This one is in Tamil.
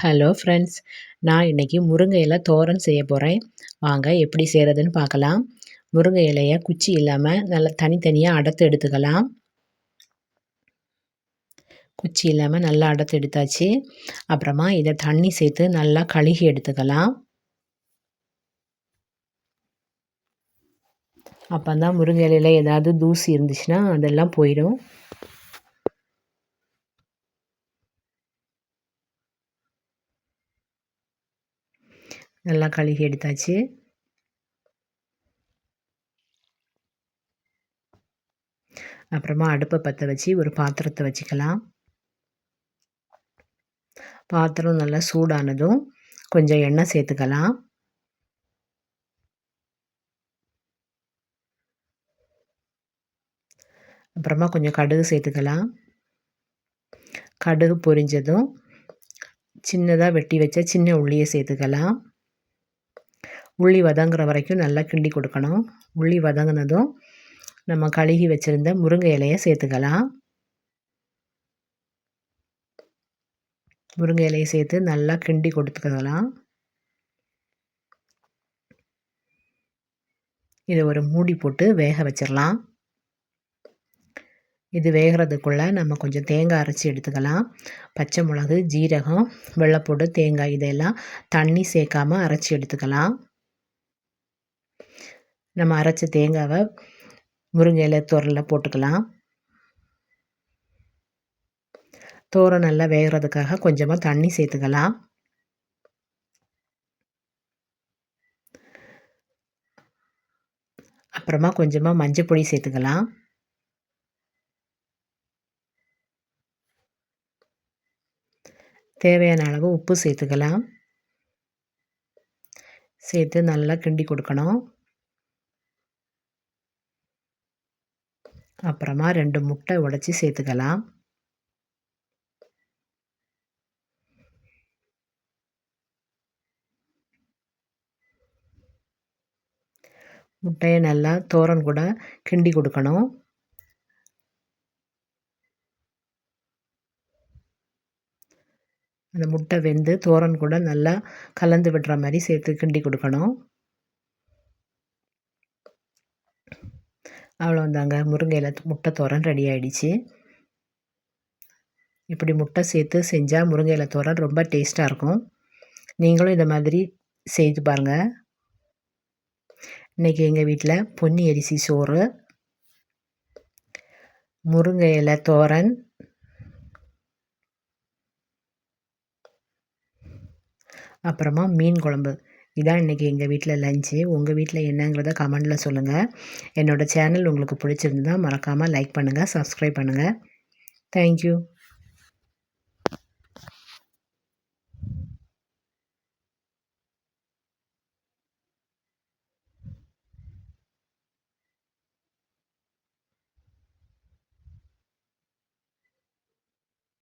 ஹலோ ஃப்ரெண்ட்ஸ், நான் இன்றைக்கி முருங்கை இலை தோரன் செய்ய போகிறேன். வாங்க எப்படி செய்கிறதுன்னு பார்க்கலாம். முருங்கை இலையை குச்சி இல்லாமல் நல்லா தனித்தனியாக அடர்த்து எடுத்துக்கலாம். குச்சி இல்லாமல் நல்லா அடர்த்து எடுத்தாச்சு. அப்புறமா இதை தண்ணி சேர்த்து நல்லா கழுகி எடுத்துக்கலாம். அப்போ தான் முருங்கை இலையில் ஏதாவது தூசி இருந்துச்சுன்னா அதெல்லாம் போயிடும். நல்லா கழுகி எடுத்தாச்சு. அப்புறமா அடுப்பை பற்ற வச்சு ஒரு பாத்திரத்தை வச்சுக்கலாம். பாத்திரம் நல்லா சூடானதும் கொஞ்சம் எண்ணெய் சேர்த்துக்கலாம். அப்புறமா கொஞ்சம் கடுகு சேர்த்துக்கலாம். கடுகு பொரிஞ்சதும் சின்னதாக வெட்டி வச்ச சின்ன உள்ளியை சேர்த்துக்கலாம். உள்ளி வதங்குற வரைக்கும் நல்லா கிண்டி கொடுக்கணும். உள்ளி வதங்கினதும் நம்ம கழுகி வச்சுருந்த முருங்கை இலையை சேர்த்துக்கலாம். முருங்கை இலையை சேர்த்து நல்லா கிண்டி கொடுத்துக்கலாம். இதை ஒரு மூடி போட்டு வேக வச்சிடலாம். இது வேகிறதுக்குள்ளே நம்ம கொஞ்சம் தேங்காய் அரைச்சி எடுத்துக்கலாம். பச்சை மிளகு, ஜீரகம், வெள்ளைப்பூடு, தேங்காய் இதெல்லாம் தண்ணி சேர்க்காமல் அரைச்சி எடுத்துக்கலாம். நம்ம அரைச்ச தேங்காவை முருங்கை இலை தோரனில் போட்டுக்கலாம். தோரம் நல்லா வேகிறதுக்காக கொஞ்சமாக தண்ணி சேர்த்துக்கலாம். அப்புறமா கொஞ்சமாக மஞ்சள் பொடி சேர்த்துக்கலாம். தேவையான அளவு உப்பு சேர்த்துக்கலாம். சேர்த்து நல்லா கிண்டி கொடுக்கணும். அப்புறமா 2 முட்டை உடைச்சி சேர்த்துக்கலாம். முட்டையை நல்லா தோரன் கூட கிண்டி கொடுக்கணும். அந்த முட்டை வெந்து தோரன் கூட நல்லா கலந்து விடுற மாதிரி சேர்த்து கிண்டி கொடுக்கணும். அவ்வளோந்தாங்க, முருங்கை இலை முட்டை தோரன் ரெடி ஆகிடுச்சு. இப்படி முட்டை சேர்த்து செஞ்சால் முருங்கை இலை தோரன் ரொம்ப டேஸ்ட்டாக இருக்கும். நீங்களும் இந்த மாதிரி செய்து பாருங்கள். இன்றைக்கி எங்கள் வீட்டில் பொன்னி அரிசி சோறு, முருங்கை இலை தோரன், அப்புறமா மீன் குழம்பு. இதான் இன்றைக்கி எங்கள் வீட்டில் லஞ்சு. உங்கள் வீட்டில் என்னங்கிறத கமெண்டில் சொல்லுங்கள். என்னோடய சேனல் உங்களுக்கு பிடிச்சிருந்தா மறக்காமல் லைக் பண்ணுங்கள், சப்ஸ்கிரைப் பண்ணுங்கள். தேங்க்யூ.